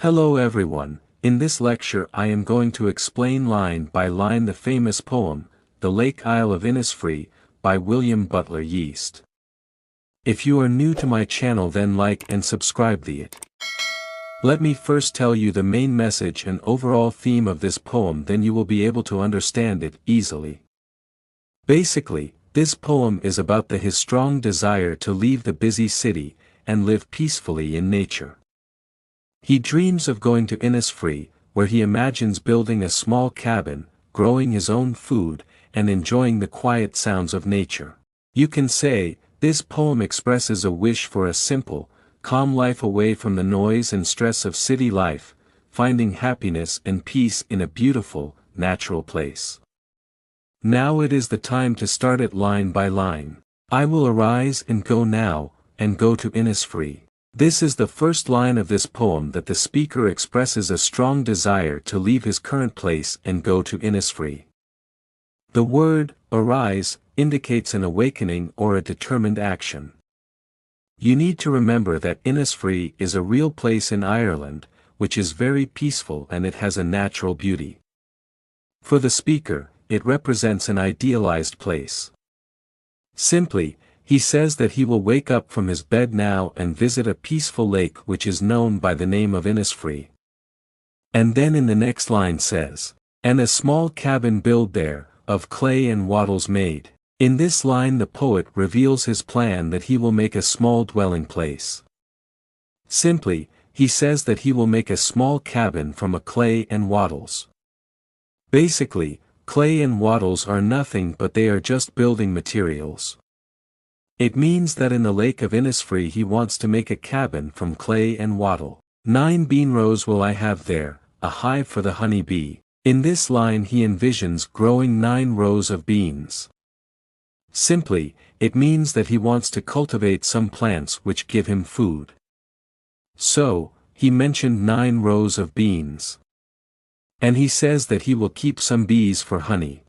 Hello everyone, in this lecture I am going to explain line by line the famous poem, The Lake Isle of Innisfree, by William Butler Yeats. If you are new to my channel then like and subscribe the it. Let me first tell you the main message and overall theme of this poem, then you will be able to understand it easily. Basically, this poem is about his strong desire to leave the busy city, and live peacefully in nature. He dreams of going to Innisfree, where he imagines building a small cabin, growing his own food, and enjoying the quiet sounds of nature. You can say, this poem expresses a wish for a simple, calm life away from the noise and stress of city life, finding happiness and peace in a beautiful, natural place. Now it is the time to start it line by line. I will arise and go now, and go to Innisfree. This is the first line of this poem that the speaker expresses a strong desire to leave his current place and go to Innisfree. The word, arise, indicates an awakening or a determined action. You need to remember that Innisfree is a real place in Ireland, which is very peaceful and it has a natural beauty. For the speaker, it represents an idealized place. Simply, he says that he will wake up from his bed now and visit a peaceful lake which is known by the name of Innisfree. And then in the next line says, and a small cabin build there, of clay and wattles made. In this line the poet reveals his plan that he will make a small dwelling place. Simply, he says that he will make a small cabin from a clay and wattles. Basically, clay and wattles are nothing but they are just building materials. It means that in the lake of Innisfree he wants to make a cabin from clay and wattle. 9 bean rows will I have there, a hive for the honey bee. In this line he envisions growing 9 rows of beans. Simply, it means that he wants to cultivate some plants which give him food. So, he mentioned 9 rows of beans. And he says that he will keep some bees for honey.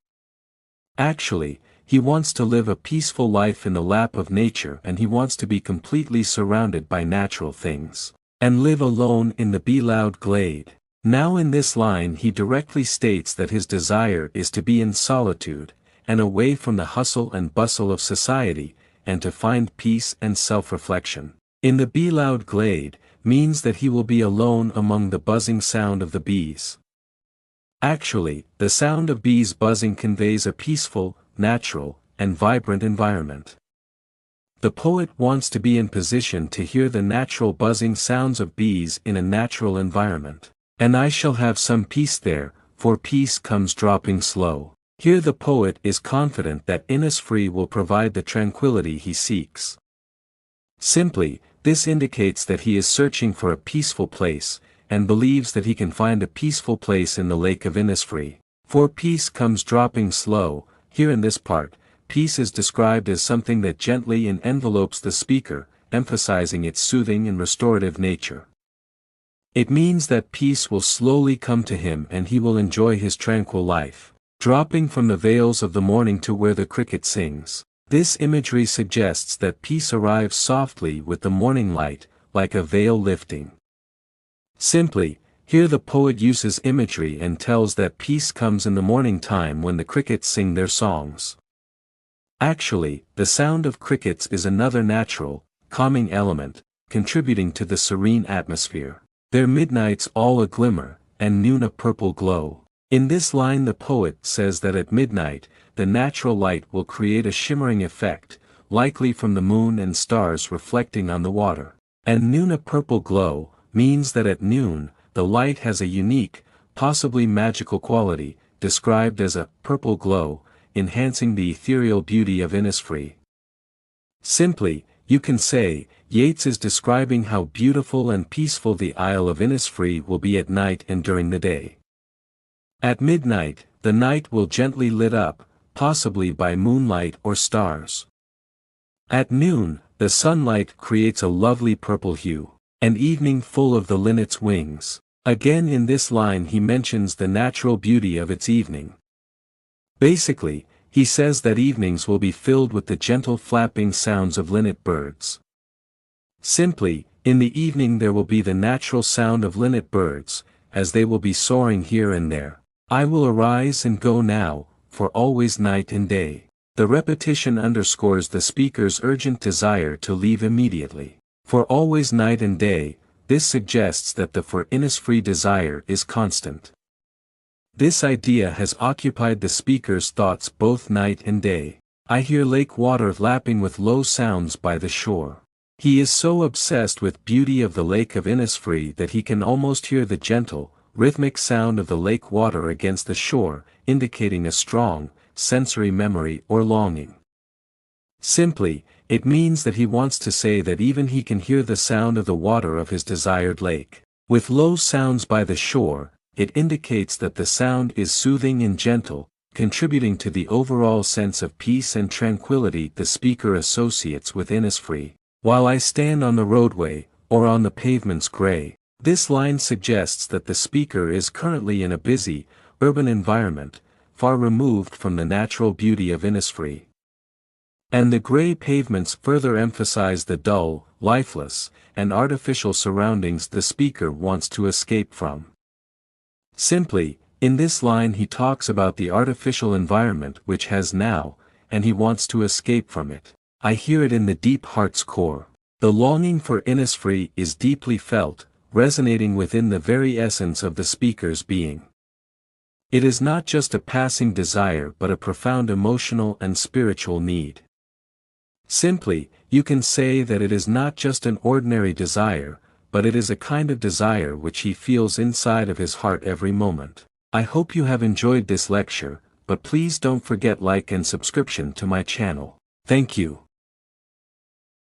Actually, he wants to live a peaceful life in the lap of nature, and he wants to be completely surrounded by natural things, and live alone in the bee-loud glade. Now in this line he directly states that his desire is to be in solitude, and away from the hustle and bustle of society, and to find peace and self-reflection. In the bee-loud glade, means that he will be alone among the buzzing sound of the bees. Actually, the sound of bees buzzing conveys a peaceful, natural, and vibrant environment. The poet wants to be in position to hear the natural buzzing sounds of bees in a natural environment. And I shall have some peace there, for peace comes dropping slow. Here the poet is confident that Innisfree will provide the tranquility he seeks. Simply, this indicates that he is searching for a peaceful place, and believes that he can find a peaceful place in the lake of Innisfree. For peace comes dropping slow. Here in this part, peace is described as something that gently envelopes the speaker, emphasizing its soothing and restorative nature. It means that peace will slowly come to him and he will enjoy his tranquil life, dropping from the vales of the morning to where the cricket sings. This imagery suggests that peace arrives softly with the morning light, like a veil lifting. Simply, here the poet uses imagery and tells that peace comes in the morning time when the crickets sing their songs. Actually, the sound of crickets is another natural, calming element, contributing to the serene atmosphere. Their midnights all a glimmer, and noon a purple glow. In this line the poet says that at midnight, the natural light will create a shimmering effect, likely from the moon and stars reflecting on the water. And noon a purple glow, means that at noon, the light has a unique, possibly magical quality, described as a purple glow, enhancing the ethereal beauty of Innisfree. Simply, you can say, Yeats is describing how beautiful and peaceful the Isle of Innisfree will be at night and during the day. At midnight, the night will gently lit up, possibly by moonlight or stars. At noon, the sunlight creates a lovely purple hue, and evening full of the linnet's wings. Again in this line he mentions the natural beauty of its evening. Basically, he says that evenings will be filled with the gentle flapping sounds of linnet birds. Simply, In the evening there will be the natural sound of linnet birds, as they will be soaring here and there. I will arise and go now, for always night and day. The repetition underscores the speaker's urgent desire to leave immediately. For always night and day, this suggests that the for innisfree desire is constant. This idea has occupied the speaker's thoughts both night and day. I hear lake water lapping with low sounds by the shore. He is so obsessed with beauty of the lake of Innisfree that he can almost hear the gentle, rhythmic sound of the lake water against the shore, indicating a strong, sensory memory or longing. Simply, it means that he wants to say that even he can hear the sound of the water of his desired lake. With low sounds by the shore, it indicates that the sound is soothing and gentle, contributing to the overall sense of peace and tranquility the speaker associates with Innisfree. While I stand on the roadway, or on the pavement's gray, this line suggests that the speaker is currently in a busy, urban environment, far removed from the natural beauty of Innisfree. And the gray pavements further emphasize the dull, lifeless, and artificial surroundings the speaker wants to escape from. Simply, in this line he talks about the artificial environment which has now, and he wants to escape from it. I hear it in the deep heart's core. The longing for Innisfree is deeply felt, resonating within the very essence of the speaker's being. It is not just a passing desire but a profound emotional and spiritual need. Simply, you can say that it is not just an ordinary desire, but it is a kind of desire which he feels inside of his heart every moment. I hope you have enjoyed this lecture, but please don't forget like and subscription to my channel. Thank you.